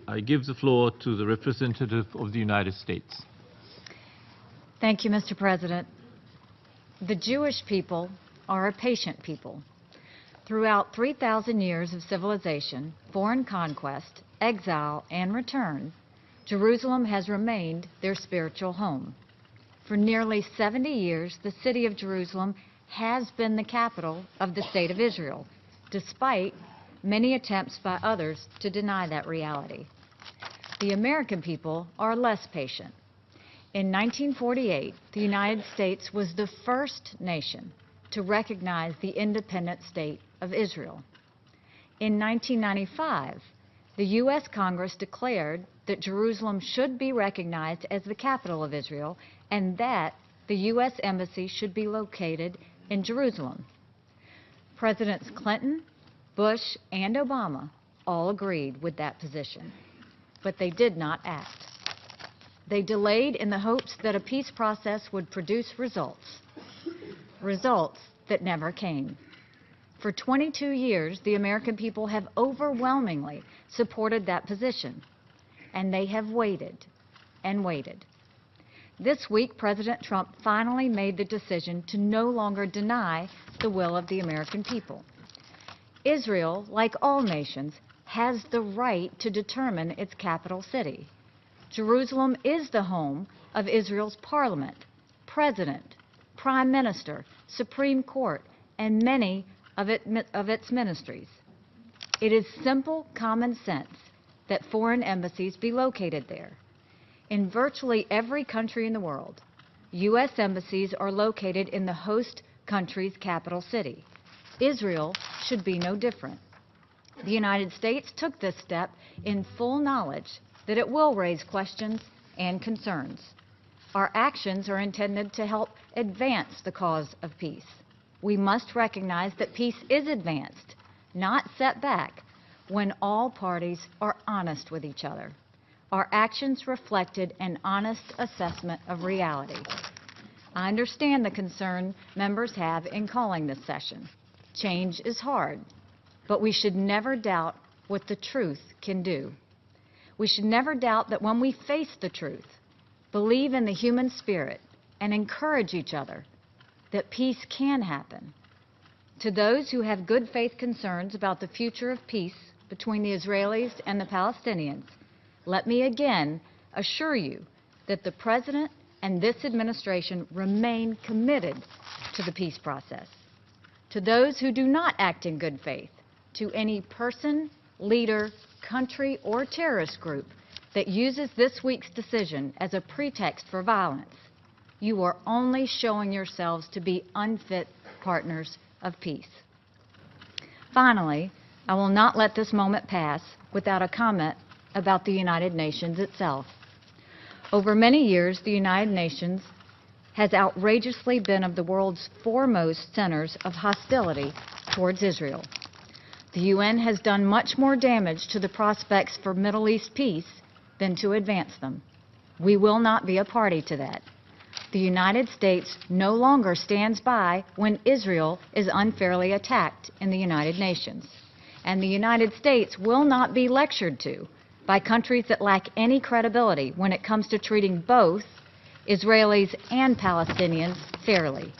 I give the floor to the representative of the United States. Thank you, Mr. President. The Jewish people are a patient people. Throughout 3,000 years of civilization, foreign conquest, exile, and return, Jerusalem has remained their spiritual home. For nearly 70 years, the city of Jerusalem has been the capital of the state of Israel, despite many attempts by others to deny that reality. The American people are less patient. In 1948, the United States was the first nation to recognize the independent state of Israel. In 1995, the U.S. Congress declared that Jerusalem should be recognized as the capital of Israel and that the U.S. Embassy should be located in Jerusalem. Presidents Clinton, Bush, and Obama all agreed with that position, but they did not act. They delayed in the hopes that a peace process would produce results that never came. For 22 years, the American people have overwhelmingly supported that position, and they have waited and waited. This week, President Trump finally made the decision to no longer deny the will of the American people. Israel, like all nations, has the right to determine its capital city. Jerusalem is the home of Israel's parliament, president, prime minister, Supreme Court, and many of its ministries. It is simple common sense that foreign embassies be located there. In virtually every country in the world, U.S. embassies are located in the host country's capital city. Israel should be no different. The United States took this step in full knowledge that it will raise questions and concerns. Our actions are intended to help advance the cause of peace. We must recognize that peace is advanced, not set back, when all parties are honest with each other. Our actions reflected an honest assessment of reality. I understand the concern members have in calling this session. Change is hard, but we should never doubt what the truth can do. We should never doubt that when we face the truth, believe in the human spirit, and encourage each other, that peace can happen. To those who have good faith concerns about the future of peace between the Israelis and the Palestinians, let me again assure you that the President and this administration remain committed to the peace process. To those who do not act in good faith, to any person, leader, country, or terrorist group that uses this week's decision as a pretext for violence, you are only showing yourselves to be unfit partners of peace. Finally, I will not let this moment pass without a comment about the United Nations itself. Over many years, the United Nations has outrageously been of the world's foremost centers of hostility towards Israel. The UN has done much more damage to the prospects for Middle East peace than to advance them. We will not be a party to that. The United States no longer stands by when Israel is unfairly attacked in the United Nations. And the United States will not be lectured to by countries that lack any credibility when it comes to treating both Israelis and Palestinians fairly.